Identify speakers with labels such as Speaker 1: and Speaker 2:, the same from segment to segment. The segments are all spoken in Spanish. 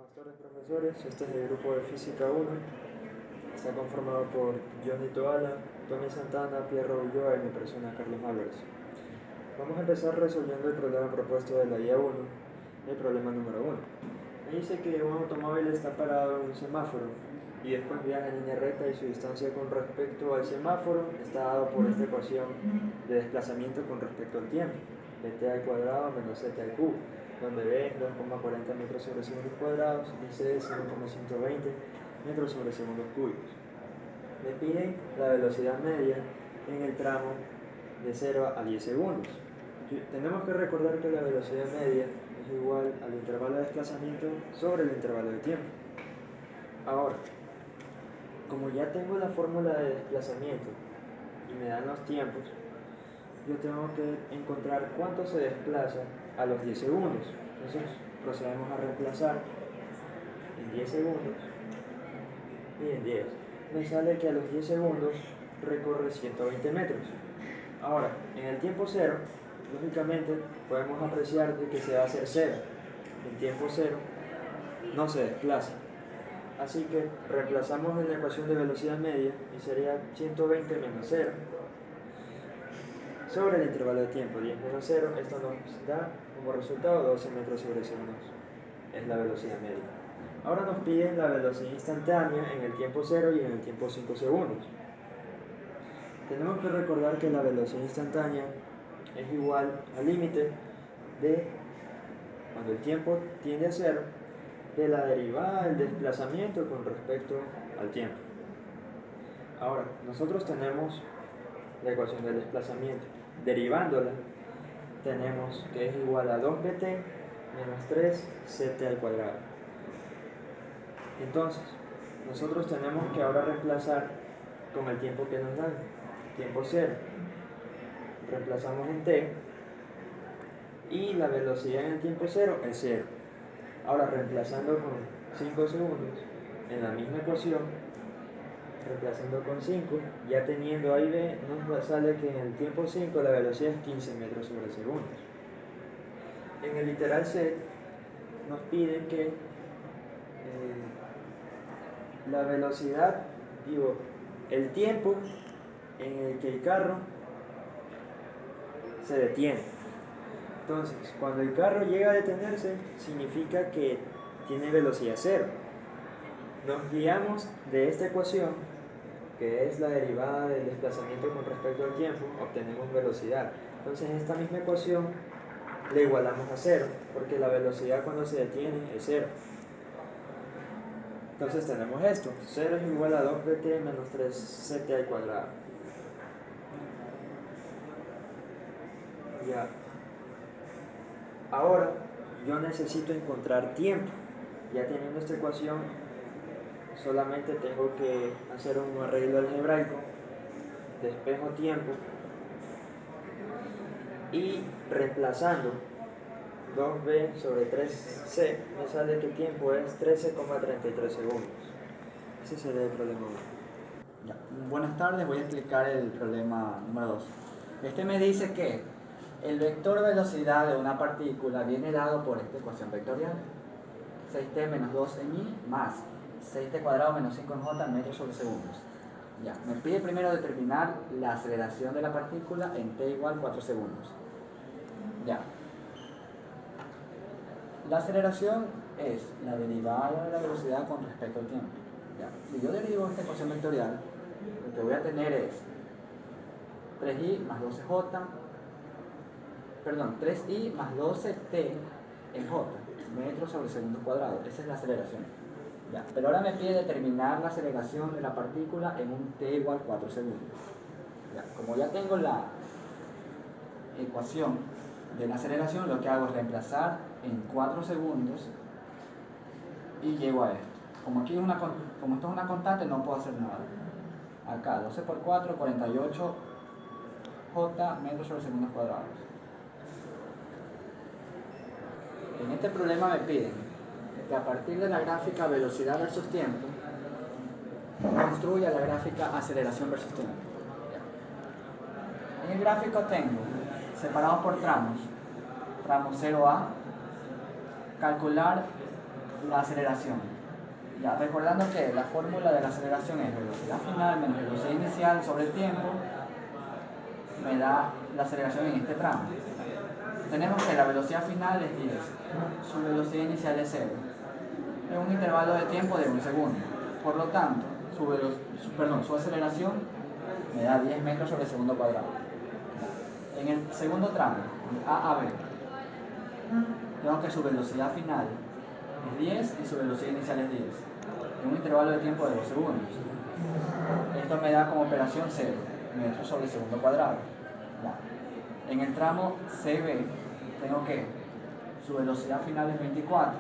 Speaker 1: Buenas tardes, profesores. Este es el grupo de Física 1. Está conformado por Johnny Toala, Tony Santana, Pierro Ulloa y mi persona, Carlos Álvarez. Vamos a empezar resolviendo el problema propuesto de la guía 1, el problema número 1. Me dice que un automóvil está parado en un semáforo y después viaja en línea recta y su distancia con respecto al semáforo está dado por esta ecuación de desplazamiento con respecto al tiempo, dt al cuadrado menos ct al cubo, donde b es 2,40 metros sobre segundos cuadrados y c es 1,120 metros sobre segundos cúbicos. Me piden la velocidad media en el tramo de 0 a 10 segundos. Tenemos que recordar que la velocidad media es igual al intervalo de desplazamiento sobre el intervalo de tiempo. Ahora, como ya tengo la fórmula de desplazamiento y me dan los tiempos, yo tengo que encontrar cuánto se desplaza a los 10 segundos. Entonces procedemos a reemplazar en 10 segundos y en 10. Me sale que a los 10 segundos recorre 120 metros. Ahora, en el tiempo cero, lógicamente podemos apreciar de que se va a hacer cero. En tiempo cero no se desplaza. Así que reemplazamos en la ecuación de velocidad media y sería 120 menos 0 sobre el intervalo de tiempo 10 menos 0. Esto nos da como resultado 12 metros sobre segundos. Es la velocidad media. Ahora nos piden la velocidad instantánea en el tiempo 0 y en el tiempo 5 segundos. Tenemos que recordar que la velocidad instantánea es igual al límite de, cuando el tiempo tiende a 0, de la derivada del desplazamiento con respecto al tiempo. Ahora, nosotros tenemos la ecuación del desplazamiento. Derivándola, tenemos que es igual a 2pt menos 3ct al cuadrado. Entonces, nosotros tenemos que ahora reemplazar con el tiempo que nos dan, tiempo 0. Reemplazamos en t y la velocidad en el tiempo 0 es 0. Ahora, reemplazando con 5 segundos en la misma ecuación, reemplazando con 5, ya teniendo A y B, nos sale que en el tiempo 5 la velocidad es 15 metros sobre segundos. En el literal C nos piden que la velocidad, el tiempo en el que el carro se detiene. Entonces, cuando el carro llega a detenerse, significa que tiene velocidad 0. Nos guiamos de esta ecuación, que es la derivada del desplazamiento con respecto al tiempo, obtenemos velocidad. Entonces, esta misma ecuación le igualamos a 0, porque la velocidad cuando se detiene es 0. Entonces tenemos esto, 0 es igual a 2pt menos 3ct al cuadrado. Ya. Ahora, yo necesito encontrar tiempo. Ya teniendo esta ecuación, solamente tengo que hacer un arreglo algebraico, despejo tiempo y reemplazando 2b sobre 3c me sale que el tiempo es 13,33 segundos. Ese sería el problema 1.
Speaker 2: Ya. Buenas tardes, voy a explicar el problema número 2. Este me dice que el vector velocidad de una partícula viene dado por esta ecuación vectorial: 6t menos 2 en i más 6t cuadrado menos 5 en j metros sobre segundos. Ya. Me pide primero determinar la aceleración de la partícula en t igual 4 segundos. Ya. La aceleración es la derivada de la velocidad con respecto al tiempo. Ya. Si yo derivo esta ecuación vectorial, lo que voy a tener es 3i más 3i más 12t en j, metros sobre segundos cuadrados. Esa es la aceleración. Ya. Pero ahora me pide determinar la aceleración de la partícula en un t igual 4 segundos. Ya. Como ya tengo la ecuación de la aceleración, lo que hago es reemplazar en 4 segundos y llego a esto. Como esto es una constante, no puedo hacer nada. Acá 12 por 4, 48 j metros sobre segundos cuadrados. En este problema me piden que a partir de la gráfica velocidad versus tiempo construya la gráfica aceleración versus tiempo. En el gráfico tengo separados por tramos, tramo 0a, calcular la aceleración. Ya, recordando que la fórmula de la aceleración es velocidad final menos velocidad inicial sobre el tiempo, me da la aceleración en este tramo. Tenemos que la velocidad final es 10, su velocidad inicial es 0, en un intervalo de tiempo de 1 segundo. Por lo tanto, su aceleración me da 10 metros sobre segundo cuadrado. En el segundo tramo, A a B, tengo que su velocidad final es 10 y su velocidad inicial es 10, en un intervalo de tiempo de 2 segundos. Esto me da como operación 0 metros sobre segundo cuadrado. En el tramo CB, tengo que su velocidad final es 24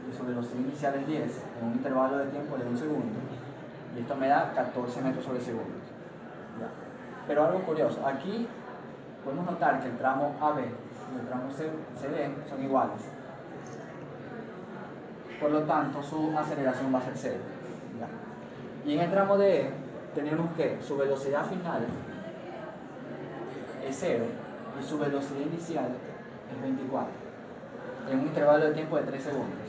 Speaker 2: y su velocidad inicial es 10, en un intervalo de tiempo de 1 segundo. Y esto me da 14 metros sobre segundo. Pero algo curioso, aquí podemos notar que el tramo AB y el tramo CD son iguales. Por lo tanto, su aceleración va a ser 0. Y en el tramo DE tenemos que su velocidad final es 0 y su velocidad inicial es 24, en un intervalo de tiempo de 3 segundos.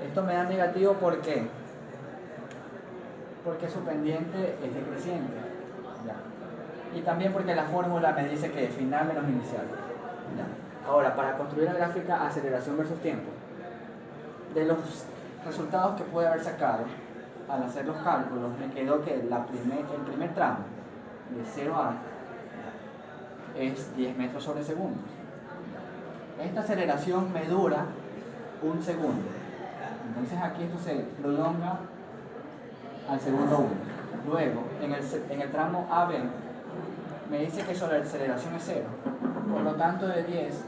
Speaker 2: Esto me da negativo porque su pendiente es decreciente. Y también porque la fórmula me dice que es final menos inicial. Ahora, para construir la gráfica aceleración versus tiempo, de los resultados que pude haber sacado al hacer los cálculos, me quedó que el primer tramo de 0 a es 10 metros sobre segundo. Esta aceleración me dura 1 segundo. Entonces aquí esto se prolonga al segundo 1. Luego, en el tramo AB, me dice que su aceleración es 0. Por lo tanto, de 10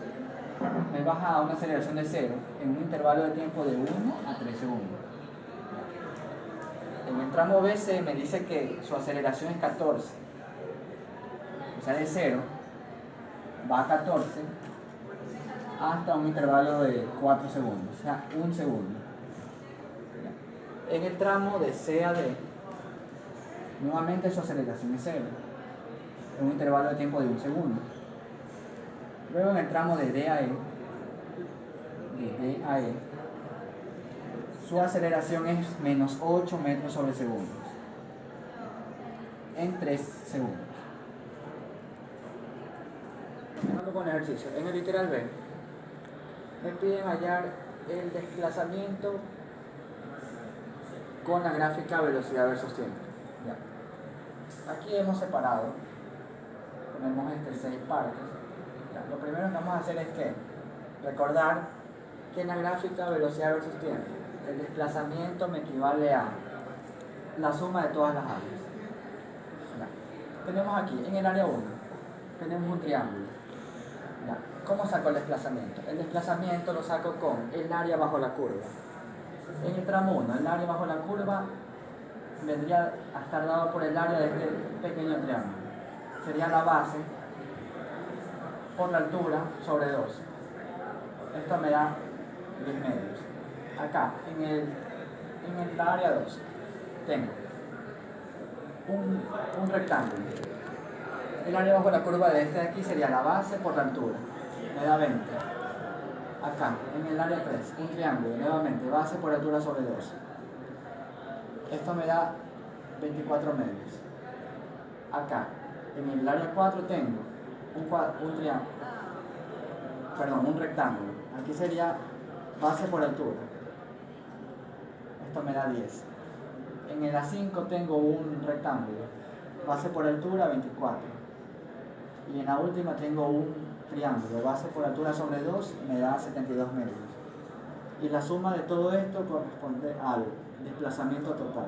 Speaker 2: me baja a una aceleración de 0 en un intervalo de tiempo de 1 a 3 segundos. En el tramo BC me dice que su aceleración es 14. O sea, de 0 va a 14 hasta un intervalo de 4 segundos, o sea, 1 segundo. En el tramo de C a D, nuevamente su aceleración es 0, en un intervalo de tiempo de 1 segundo. Luego en el tramo de D a E, su aceleración es menos 8 metros sobre segundos, en 3 segundos. Continuando con el ejercicio, en el literal B, me piden hallar el desplazamiento con la gráfica velocidad versus tiempo. Aquí hemos separado, tenemos 6 partes. Lo primero que vamos a hacer es que recordar que en la gráfica velocidad versus tiempo, el desplazamiento me equivale a la suma de todas las áreas. Tenemos aquí, en el área 1, tenemos un triángulo. ¿Cómo saco el desplazamiento? El desplazamiento lo saco con el área bajo la curva. En el tramo 1, el área bajo la curva vendría a estar dado por el área de este pequeño triángulo. Sería la base por la altura sobre 2. Esto me da 10 medios. Acá, en el área 2, tengo un rectángulo. El área bajo la curva de este de aquí sería la base por la altura. Me da 20. Acá, en el área 3, un triángulo, nuevamente, base por altura sobre 2. Esto me da 24 medios. Acá, en el área 4 tengo un rectángulo. Aquí sería base por altura. Esto me da 10. En el A5 tengo un rectángulo. Base por altura 24. Y en la última tengo un triángulo. Base por altura sobre 2 me da 72 medios. Y la suma de todo esto corresponde al desplazamiento total.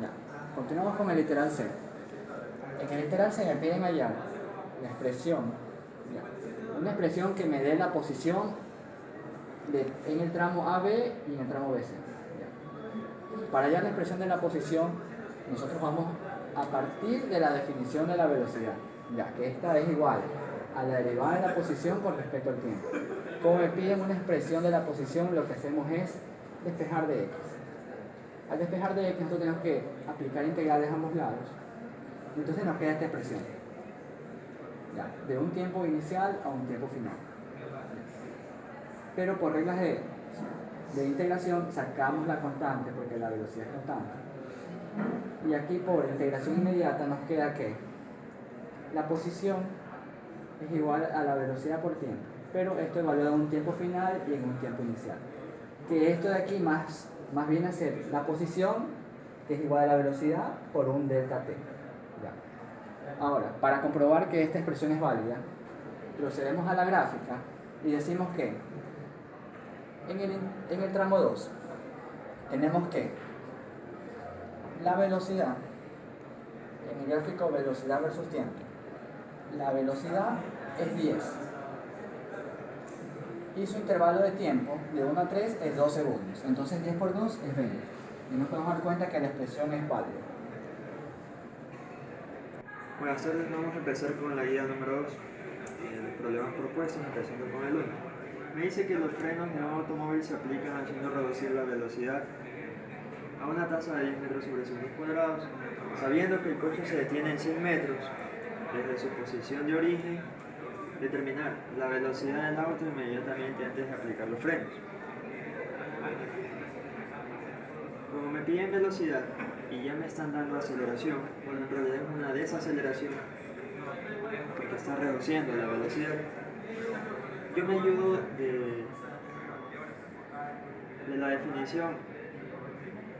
Speaker 2: Ya. Continuamos con el literal C. En el literal C me piden hallar la expresión, una expresión que me dé la posición en el tramo AB y en el tramo BC. Para hallar la expresión de la posición, nosotros vamos a partir de la definición de la velocidad, ya que esta es igual a la derivada de la posición con respecto al tiempo. Como me piden una expresión de la posición, lo que hacemos es despejar de x. Al despejar de x, nosotros tenemos que aplicar integrales a ambos lados. Entonces nos queda esta expresión. Ya, de un tiempo inicial a un tiempo final. Pero por reglas de integración sacamos la constante porque la velocidad es constante. Y aquí por integración inmediata nos queda que la posición es igual a la velocidad por tiempo, pero esto evalúa en un tiempo final y en un tiempo inicial. Que esto de aquí más viene a ser la posición, que es igual a la velocidad por un delta t. Ya. Ahora, para comprobar que esta expresión es válida, procedemos a la gráfica y decimos que en el tramo 2 tenemos que la velocidad, en el gráfico velocidad versus tiempo, la velocidad es 10 y su intervalo de tiempo de 1 a 3 es 2 segundos. Entonces 10 por 2 es 20. Y nos podemos dar cuenta que la expresión es válida.
Speaker 1: Buenas tardes, vamos a empezar con la guía número 2. Los problemas propuestos, empezando con el 1. Me dice que los frenos de un automóvil se aplican haciendo reducir la velocidad a una tasa de 10 metros sobre segundos cuadrados, sabiendo que el coche se detiene en 100 metros desde su posición de origen, determinar la velocidad del auto inmediatamente antes de aplicar los frenos. Como me piden velocidad y ya me están dando aceleración, bueno, en realidad es una desaceleración porque está reduciendo la velocidad, yo me ayudo de la definición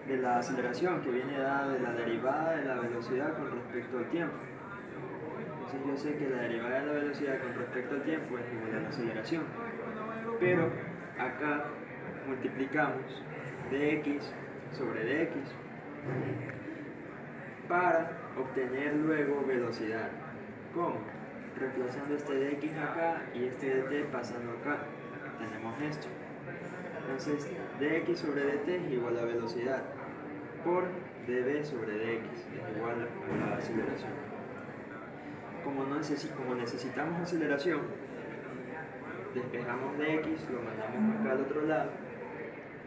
Speaker 1: de la aceleración que viene dada de la derivada de la velocidad con respecto al tiempo. Entonces yo sé que la derivada de la velocidad con respecto al tiempo es igual a la aceleración, pero acá multiplicamos dx sobre dx para obtener luego velocidad. ¿Cómo? Reemplazando este dx acá y este dt pasando acá, tenemos esto. Entonces dx sobre dt es igual a velocidad por dv sobre dx es igual a la aceleración. Como necesitamos aceleración, despejamos dx, lo mandamos acá al otro lado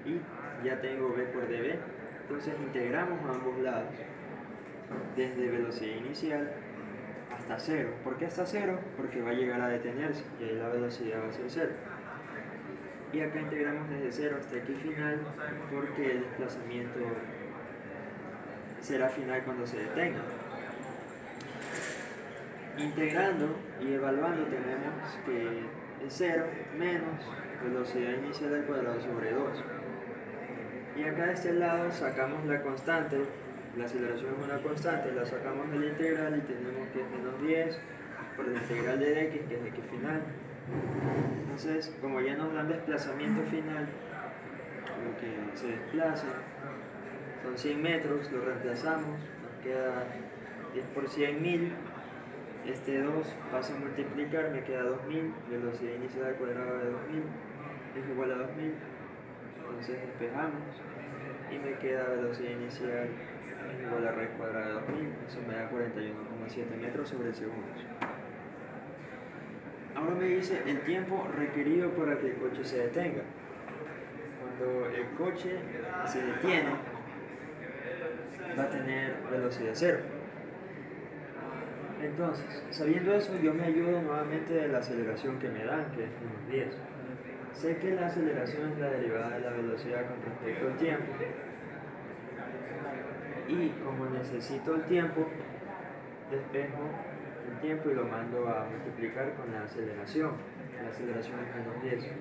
Speaker 1: y ya tengo v por dv. Entonces integramos a ambos lados desde velocidad inicial hasta 0. ¿Por qué hasta 0? Porque va a llegar a detenerse y ahí la velocidad va a ser 0. Y acá integramos desde 0 hasta aquí final porque el desplazamiento será final cuando se detenga. Integrando y evaluando tenemos que es 0 menos velocidad inicial al cuadrado sobre 2. Y acá de este lado sacamos la constante, la aceleración es una constante, la sacamos de la integral y tenemos que es menos 10 por la integral de dx, que es x final. Entonces, como ya nos dan desplazamiento final, lo que se desplaza son 100 metros, lo reemplazamos, nos queda 10 por 100, 1000. Este 2 pasa a multiplicar, me queda 2000, velocidad inicial al cuadrado de 2000 es igual a 2000. Entonces despejamos y me queda velocidad inicial igual a raíz cuadrada de 2000, eso me da 41,7 metros sobre segundos. Ahora me dice el tiempo requerido para que el coche se detenga. Cuando el coche se detiene, va a tener velocidad 0. Entonces, sabiendo eso, yo me ayudo nuevamente de la aceleración que me dan, que es unos 10. Sé que la aceleración es la derivada de la velocidad con respecto al tiempo. Y como necesito el tiempo, despejo el tiempo y lo mando a multiplicar con la aceleración. La aceleración es menos 10.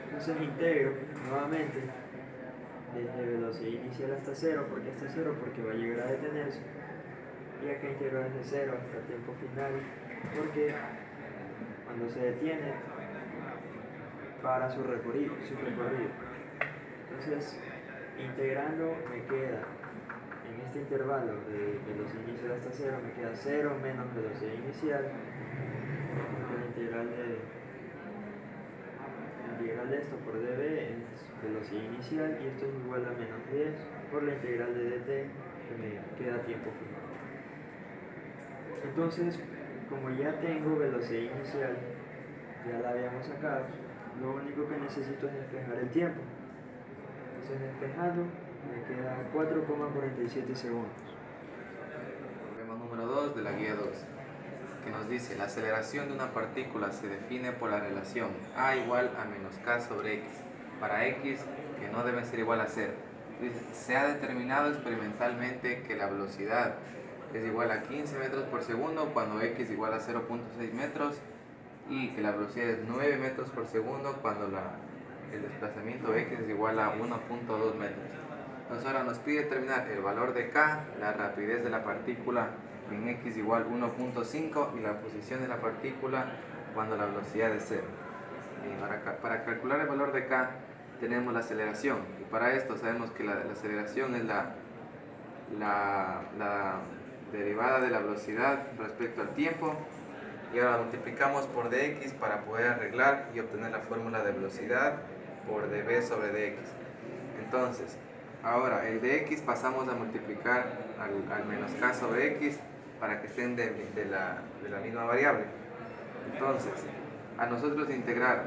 Speaker 1: Entonces integro nuevamente desde velocidad inicial hasta 0. ¿Por qué hasta 0? Porque va a llegar a detenerse. Y acá integro desde 0 hasta el tiempo final, porque cuando se detiene para su recorrido. Entonces, integrando me queda en este intervalo de velocidad inicial hasta 0, me queda 0 menos velocidad inicial, la integral de esto por dv es velocidad inicial y esto es igual a menos 10 por la integral de dt, que me queda tiempo final. Entonces, como ya tengo velocidad inicial, ya la habíamos sacado, lo único que necesito es despejar el tiempo. Entonces despejando me queda 4,47 segundos.
Speaker 3: Problema número 2 de la guía 2. que nos dice la aceleración de una partícula se define por la relación a igual a menos k sobre x, para x que no debe ser igual a 0. Dice, se ha determinado experimentalmente que la velocidad es igual a 15 metros por segundo cuando x es igual a 0.6 metros y que la velocidad es 9 metros por segundo cuando el desplazamiento x es igual a 1.2 metros. Entonces ahora nos pide determinar el valor de k, la rapidez de la partícula en x igual 1.5 y la posición de la partícula cuando la velocidad es 0. Para calcular el valor de k tenemos la aceleración y para esto sabemos que la aceleración es la derivada de la velocidad respecto al tiempo y ahora multiplicamos por dx para poder arreglar y obtener la fórmula de velocidad por dv sobre dx. Entonces ahora el dx pasamos a multiplicar al menos k sobre x para que estén de la misma variable. Entonces a nosotros integrar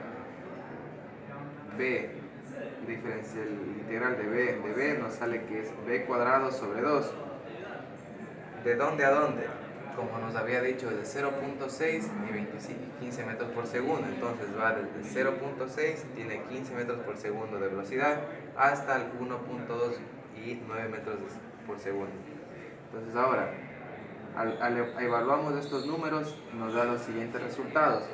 Speaker 3: b diferencial integral de b nos sale que es b cuadrado sobre 2. ¿De dónde a dónde? Como nos había dicho, de 0.6 y 15 metros por segundo. Entonces va desde 0.6, tiene 15 metros por segundo de velocidad, hasta el 1.2 y 9 metros por segundo. Entonces ahora, evaluamos estos números, nos da los siguientes resultados.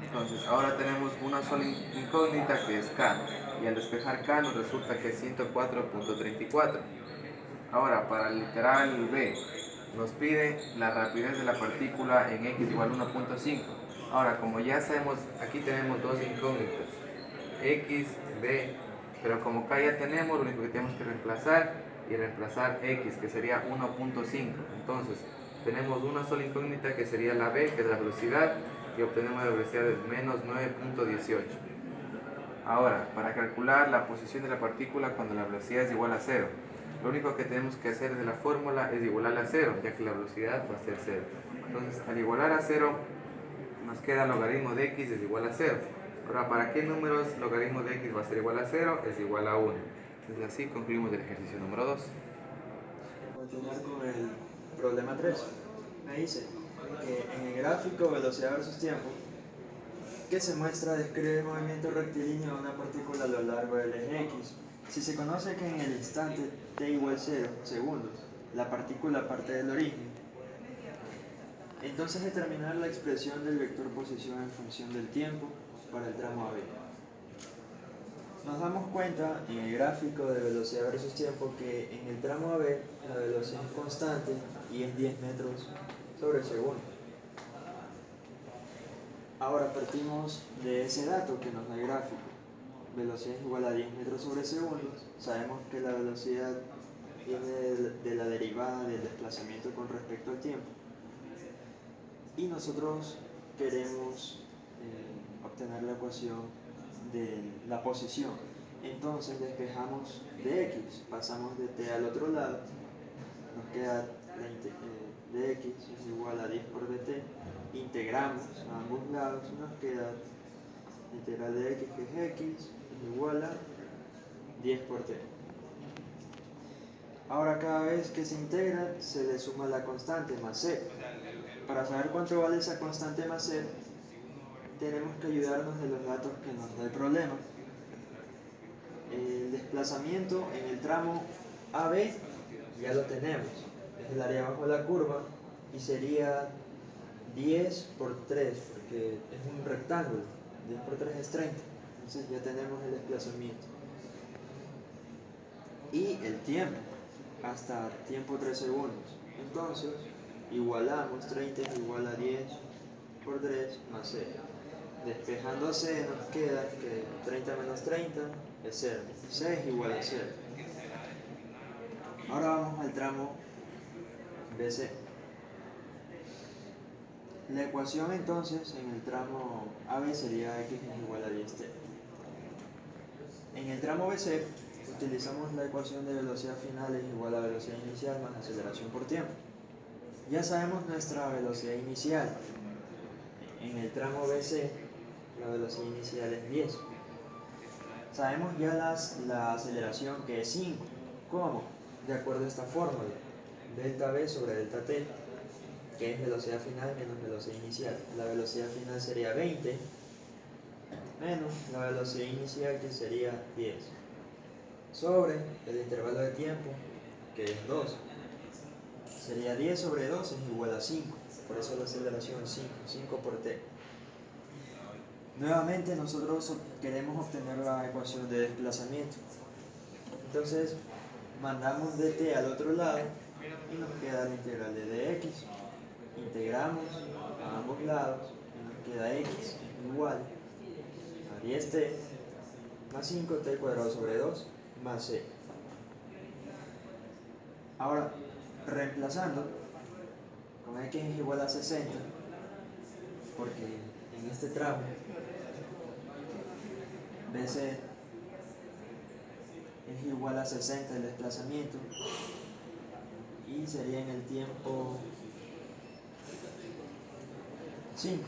Speaker 3: Entonces ahora tenemos una sola incógnita que es k, y al despejar k nos resulta que es 104.34. Ahora, para el literal b, nos pide la rapidez de la partícula en x igual 1.5. Ahora, como ya sabemos, aquí tenemos dos incógnitas, x, b, pero como k ya tenemos, lo único que tenemos que reemplazar x, que sería 1.5. Entonces, tenemos una sola incógnita que sería la b, que es la velocidad, y obtenemos la velocidad de menos 9.18. Ahora, para calcular la posición de la partícula cuando la velocidad es igual a 0, lo único que tenemos que hacer de la fórmula es igualarla a 0, ya que la velocidad va a ser 0. Entonces, al igualar a 0, nos queda logaritmo de x es igual a 0. Ahora, ¿para qué números logaritmo de x va a ser igual a 0? Es igual a 1. Entonces, así concluimos el ejercicio número 2.
Speaker 1: Continuar con el problema 3. Me dice que en el gráfico velocidad versus tiempo que se muestra describe el movimiento rectilíneo de una partícula a lo largo del eje x. Si se conoce que en el instante t igual 0 segundos la partícula parte del origen, entonces determinar la expresión del vector posición en función del tiempo para el tramo AB. Nos damos cuenta en el gráfico de velocidad versus tiempo que en el tramo AB la velocidad es constante y es 10 metros sobre segundo. Ahora partimos de ese dato que nos da el gráfico. Velocidad es igual a 10 metros sobre segundo. Sabemos que la velocidad viene de la derivada del desplazamiento con respecto al tiempo. Y nosotros queremos obtener la ecuación de la posición. Entonces despejamos de x, pasamos de t al otro lado, nos queda dx es igual a 10 por dt, integramos a ambos lados y nos queda integral de x, que es x, es igual a 10 por t. Ahora cada vez que se integra se le suma la constante más c. Para saber cuánto vale esa constante más c, tenemos que ayudarnos de los datos que nos da el problema. El desplazamiento en el tramo AB ya lo tenemos, es el área bajo la curva y sería 10 por 3, porque es un rectángulo, 10 por 3 es 30, entonces ya tenemos el desplazamiento. Y el tiempo, hasta tiempo 3 segundos, entonces igualamos 30 es igual a 10 por 3 más c. Despejando c nos queda que 30 menos 30 es 0, c es igual a 0. Ahora vamos al tramo BC. La ecuación entonces en el tramo AB sería x es igual a 10t. En el tramo BC utilizamos la ecuación de velocidad final es igual a velocidad inicial más aceleración por tiempo. Ya sabemos nuestra velocidad inicial. En el tramo BC la velocidad inicial es 10. Sabemos ya la aceleración que es 5. ¿Cómo? De acuerdo a esta fórmula, delta V sobre delta T. que es velocidad final menos velocidad inicial. La velocidad final sería 20 menos la velocidad inicial, que sería 10, sobre el intervalo de tiempo, que es 2. Sería 10 sobre 2 es igual a 5, por eso la aceleración es 5 por t. Nuevamente nosotros queremos obtener la ecuación de desplazamiento. Entonces mandamos dt al otro lado y nos queda la integral de dx. Integramos a ambos lados y nos queda x igual a 10t más 5t cuadrado sobre 2 más c. Ahora, reemplazando con x es igual a 60, porque en este tramo BC es igual a 60 el desplazamiento y sería en el tiempo 5.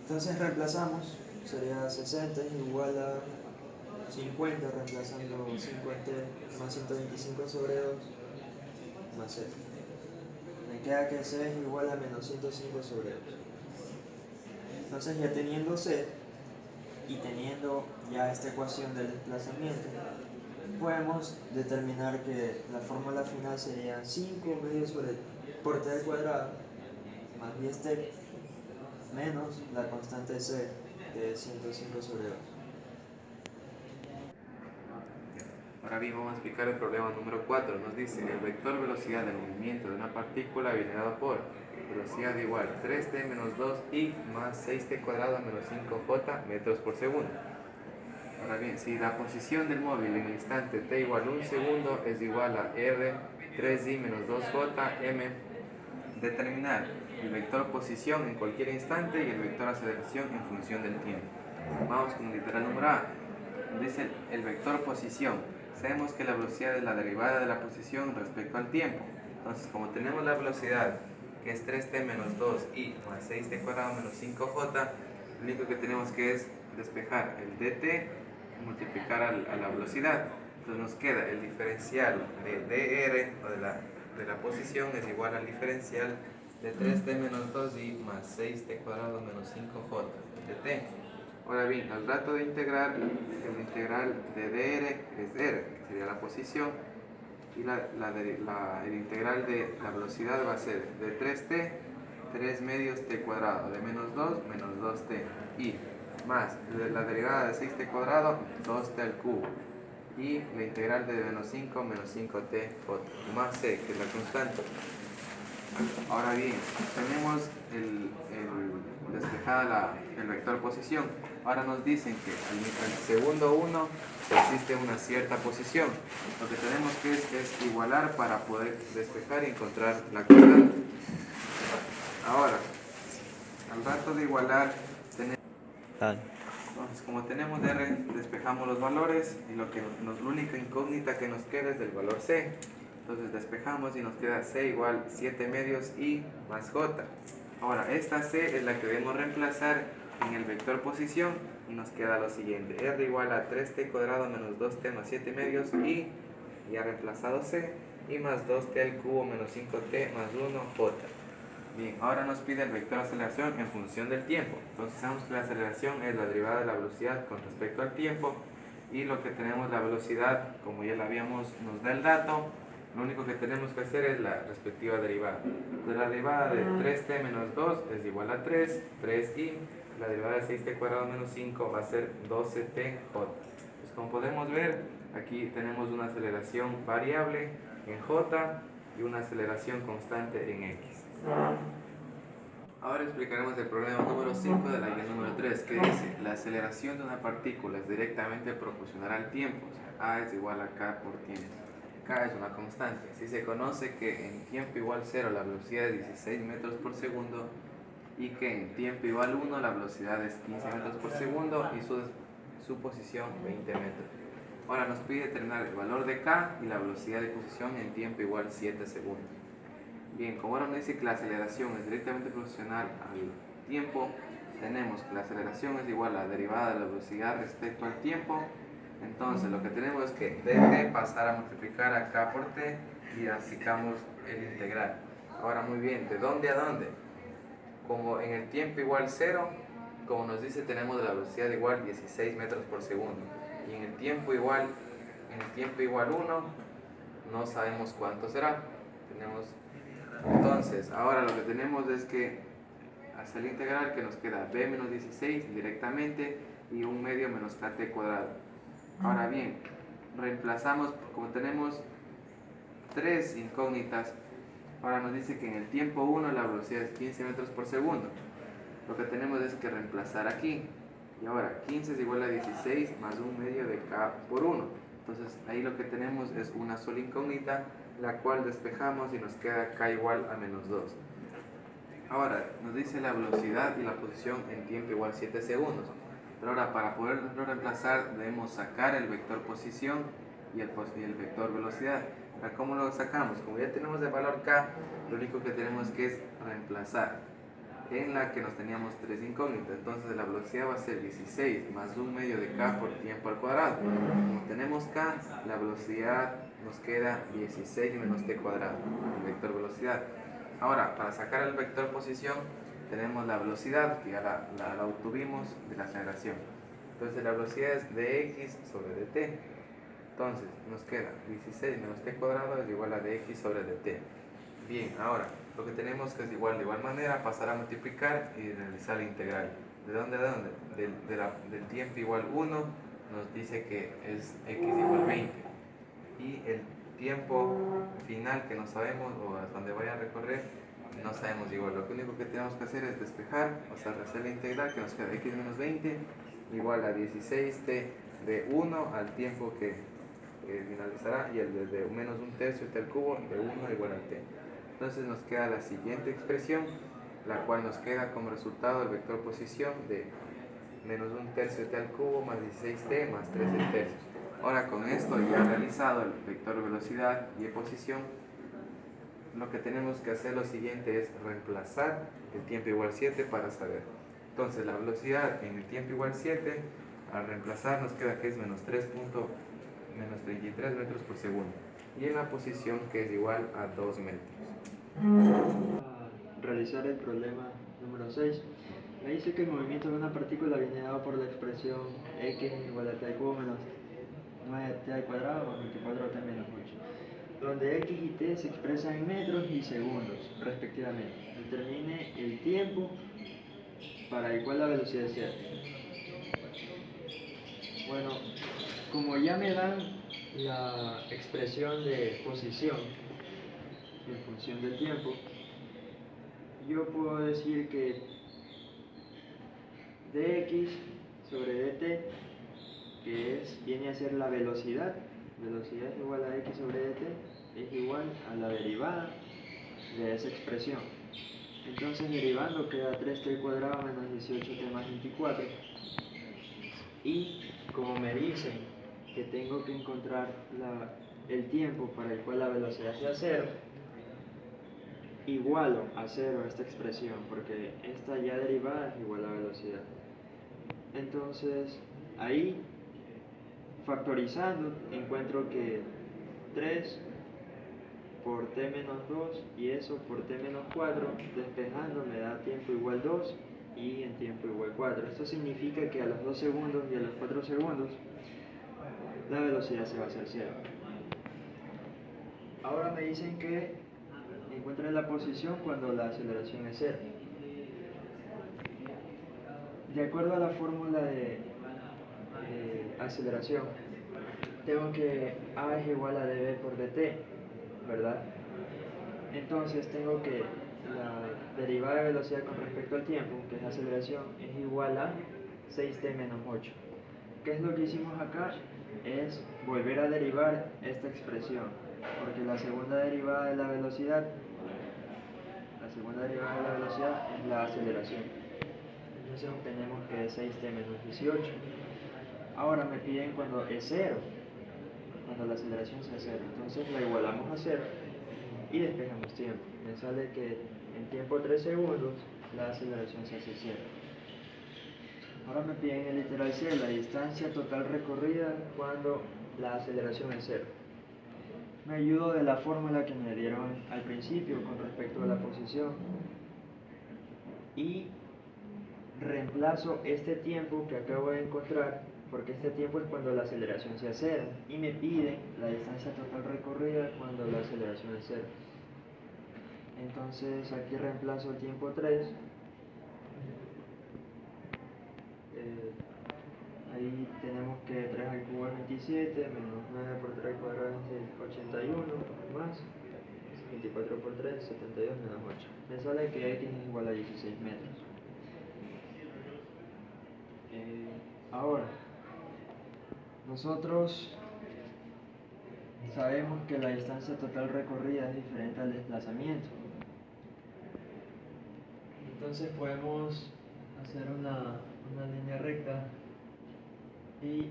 Speaker 1: Entonces reemplazamos, sería 60 es igual a 50, reemplazando 50 más 125 sobre 2 más c. Me queda que c es igual a menos 105 sobre 2. Entonces ya teniendo c y teniendo ya esta ecuación del desplazamiento, podemos determinar que la fórmula final sería 5 medios por t al cuadrado más 10t menos la constante c, que es 105 sobre 2.
Speaker 3: Ahora bien, vamos a explicar el problema número 4. Nos dice, el vector velocidad del movimiento de una partícula viene dado por velocidad igual 3t menos 2i más 6t cuadrado menos 5j metros por segundo. Ahora bien, si la posición del móvil en el instante t igual 1 segundo es igual a r 3i menos 2j m, determinar el vector posición en cualquier instante y el vector aceleración en función del tiempo. Vamos con el literal número A. Dice el vector posición. Sabemos que la velocidad es la derivada de la posición respecto al tiempo. Entonces, como tenemos la velocidad, que es 3t menos 2i más 6t cuadrado menos 5j, lo único que tenemos que es despejar el dt y multiplicar a la velocidad. Entonces nos queda el diferencial de dr, o de la posición, es igual al diferencial de 3t menos 2i más 6t cuadrado menos 5j de t. Ahora bien, al rato de integrar, el integral de dr es r, que sería la posición, y el integral de la velocidad va a ser de 3t, 3 medios t cuadrado, de menos 2, menos 2t, y más la derivada de 6t cuadrado, 2t al cubo, y la integral de menos 5, menos 5t, más c, que es la constante. Ahora bien, tenemos despejada el vector posición. Ahora nos dicen que al segundo 1 existe una cierta posición. Lo que tenemos que es igualar para poder despejar y encontrar la constante. Ahora, al rato de igualar, entonces, como tenemos r, despejamos los valores y la única incógnita que nos queda es del valor c. Entonces despejamos y nos queda c igual 7 medios i más j. Ahora, esta c es la que debemos reemplazar en el vector posición y nos queda lo siguiente: r igual a 3t cuadrado menos 2t más 7 medios i, ya reemplazado c, y más 2t al cubo menos 5t más 1j. Bien, ahora nos pide el vector aceleración en función del tiempo. Entonces sabemos que la aceleración es la derivada de la velocidad con respecto al tiempo, y lo que tenemos, la velocidad, como ya la habíamos, nos da el dato. Lo único que tenemos que hacer es la respectiva derivada. De la derivada de 3t menos 2 es igual a 3, 3i. La derivada de 6t cuadrado menos 5 va a ser 12tj. Pues como podemos ver, aquí tenemos una aceleración variable en j y una aceleración constante en x. Ahora explicaremos el problema número 5 de la guía número 3, que dice: la aceleración de una partícula es directamente proporcional al tiempo, o sea, a es igual a k por tiempo. K es una constante. Si se conoce que en tiempo igual 0 la velocidad es 16 metros por segundo y que en tiempo igual 1 la velocidad es 15 metros por segundo y su posición 20 metros. Ahora nos pide determinar el valor de K y la velocidad de posición en tiempo igual 7 segundos. Bien, como ahora nos dice que la aceleración es directamente proporcional al tiempo, tenemos que la aceleración es igual a la derivada de la velocidad respecto al tiempo. Entonces lo que tenemos es que dt pasar a multiplicar a k por t y aplicamos el integral. Ahora muy bien, ¿de dónde a dónde? Como en el tiempo igual 0, como nos dice, tenemos la velocidad igual 16 metros por segundo. Y en el tiempo igual 1, no sabemos cuánto será. Entonces, ahora lo que tenemos es que hacer la integral, que nos queda b menos 16 directamente y 1 medio menos kt cuadrado. Ahora bien, reemplazamos, como tenemos tres incógnitas, ahora nos dice que en el tiempo 1 la velocidad es 15 metros por segundo. Lo que tenemos es que reemplazar aquí. Y ahora 15 es igual a 16 más 1 medio de k por 1. Entonces ahí lo que tenemos es una sola incógnita, la cual despejamos y nos queda k igual a menos 2. Ahora nos dice la velocidad y la posición en tiempo igual 7 segundos. Pero ahora para poderlo reemplazar debemos sacar el vector posición y el vector velocidad. Ahora, ¿cómo lo sacamos? Como ya tenemos el valor k, lo único que tenemos que es reemplazar en la que nos teníamos tres incógnitas. Entonces la velocidad va a ser 16 más 1 medio de k por tiempo al cuadrado. Como tenemos k, la velocidad nos queda 16 menos t cuadrado, el vector velocidad. Ahora, para sacar el vector posición, tenemos la velocidad, que ya la obtuvimos de la aceleración. Entonces la velocidad es dx sobre dt. Entonces nos queda 16 menos t cuadrado es igual a dx sobre dt. Bien, ahora lo que tenemos que es igual, de igual manera, pasar a multiplicar y realizar la integral. ¿De dónde a dónde? Del tiempo igual 1 nos dice que es x igual 20. Y el tiempo final que no sabemos o hasta donde vaya a recorrer, no sabemos igual. Lo único que tenemos que hacer es despejar, o sea, hacer la integral que nos queda x menos 20 igual a 16t de 1 al tiempo que finalizará, y el de menos 1/3 t al cubo de 1 igual a t. Entonces nos queda la siguiente expresión, la cual nos queda como resultado el vector posición de menos 1/3 t al cubo más 16t más 13 tercios. Ahora con esto ya realizado el vector velocidad y posición, lo que tenemos que hacer lo siguiente es reemplazar el tiempo igual 7 para saber. Entonces la velocidad en el tiempo igual 7, al reemplazar nos queda que es menos 33 metros por segundo. Y en la posición que es igual a 2 metros.
Speaker 1: A realizar el problema número 6. Me dice que el movimiento de una partícula viene dado por la expresión x igual a t al cubo menos 9t al cuadrado más 24t menos 8, donde x y t se expresan en metros y segundos respectivamente. Determine el tiempo para el cual la velocidad sea. Bueno, como ya me dan la expresión de posición en función del tiempo, yo puedo decir que dx sobre dt, que viene a ser la velocidad es igual a x sobre dt, es igual a la derivada de esa expresión. Entonces derivando queda 3t al cuadrado menos 18t más 24. Y como me dicen que tengo que encontrar el tiempo para el cual la velocidad sea 0, igualo a 0 esta expresión, porque esta ya derivada es igual a velocidad. Entonces ahí, factorizando, encuentro que 3 por t menos 2 y eso por t menos 4, despejando me da tiempo igual 2 y en tiempo igual 4. Esto significa que a los 2 segundos y a los 4 segundos la velocidad se va a hacer 0. Ahora me dicen que encuentre la posición cuando la aceleración es 0. De acuerdo a la fórmula de aceleración, tengo que a es igual a dv por dt, ¿verdad? Entonces tengo que la derivada de velocidad con respecto al tiempo, que es la aceleración, es igual a 6t menos 8. ¿Qué es lo que hicimos acá? Es volver a derivar esta expresión, porque la segunda derivada de la velocidad es la aceleración. Entonces obtenemos que es 6t menos 18. Ahora me piden cuando es 0, cuando la aceleración sea 0. Entonces la igualamos a 0 y despejamos tiempo. Me sale que en tiempo 3 segundos la aceleración se hace 0. Ahora me piden el literal C, la distancia total recorrida cuando la aceleración es 0. Me ayudo de la fórmula que me dieron al principio con respecto a la posición y reemplazo este tiempo que acabo de encontrar, porque este tiempo es cuando la aceleración sea cero, y me piden la distancia total recorrida cuando la aceleración es cero. Entonces aquí reemplazo el tiempo 3. Ahí tenemos que 3 al cubo es 27, menos 9 por 3 al cuadrado es 81, más 24 por 3, 72 menos 8. Me sale que x es igual a 16 metros. Ahora, nosotros sabemos que la distancia total recorrida es diferente al desplazamiento. Entonces podemos hacer una línea recta y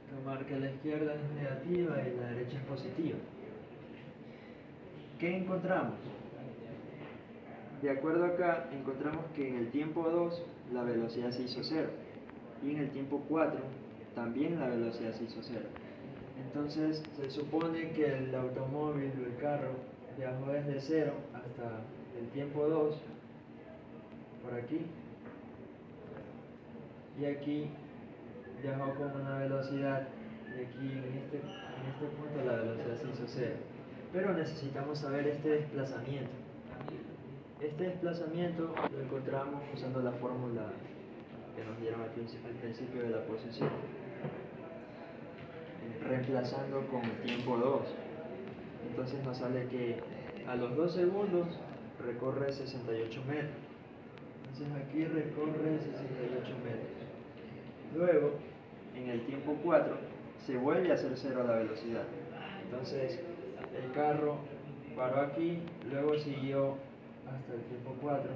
Speaker 1: tomar que la izquierda es negativa y la derecha es positiva. ¿Qué encontramos? De acuerdo acá, encontramos que en el tiempo 2 la velocidad se hizo 0 y en el tiempo 4 también la velocidad se hizo 0. Entonces se supone que el automóvil o el carro viajó desde 0 hasta el tiempo 2 por aquí, y aquí viajó con una velocidad, y aquí en este punto la velocidad se hizo 0. Pero necesitamos saber este desplazamiento. Este desplazamiento lo encontramos usando la fórmula que nos dieron al principio de la posición, reemplazando con el tiempo 2. Entonces nos sale que a los 2 segundos recorre 68 metros. Entonces aquí recorre 68 metros. Luego, en el tiempo 4, se vuelve a hacer 0 la velocidad. Entonces, el carro paró aquí, luego siguió hasta el tiempo 4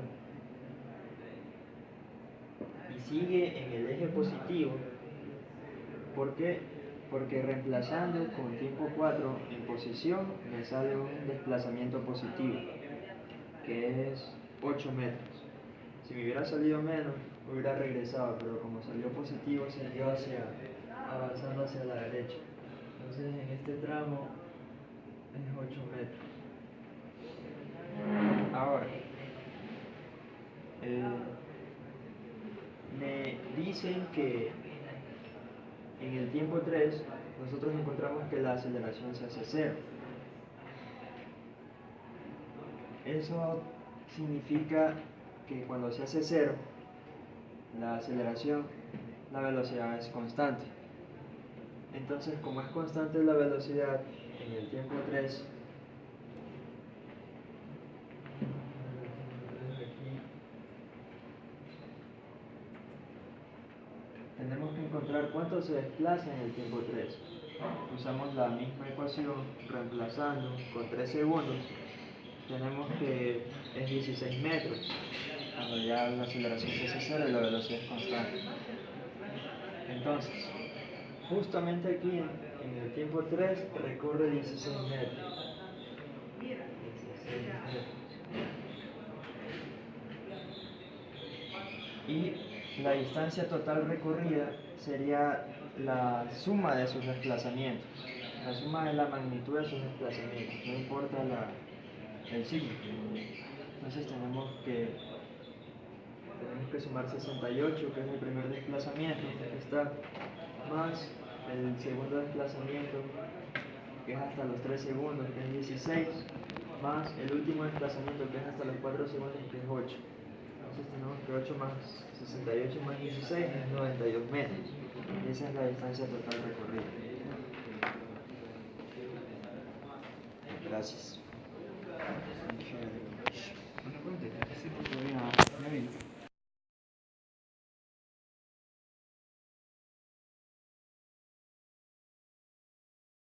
Speaker 1: y sigue en el eje positivo. ¿Por qué? Porque reemplazando con tiempo 4 en posición me sale un desplazamiento positivo, que es 8 metros. Si me hubiera salido menos, hubiera regresado, pero como salió positivo, siguió avanzando hacia la derecha. Entonces en este tramo es 8 metros. Ahora, me dicen que en el tiempo 3 nosotros encontramos que la aceleración se hace 0. Eso significa que cuando se hace 0, la aceleración, la velocidad es constante. Entonces, como es constante la velocidad en el tiempo 3, tenemos que encontrar cuánto se desplaza en el tiempo 3. Usamos la misma ecuación, reemplazando con 3 segundos, tenemos que es 16 metros, cuando ya la aceleración se hace 0 y la velocidad es constante. Entonces, justamente aquí en el tiempo 3 recorre 16 metros. 16 metros. Y la distancia total recorrida sería la suma de sus desplazamientos, la suma de la magnitud de sus desplazamientos, no importa el signo. Entonces tenemos que sumar 68, que es el primer desplazamiento, que está, más el segundo desplazamiento, que es hasta los 3 segundos, que es 16, más el último desplazamiento, que es hasta los 4 segundos, que es 8. Entonces tenemos que 8 más 68 más 16 es 92 metros. Y esa es la distancia total recorrida. Gracias.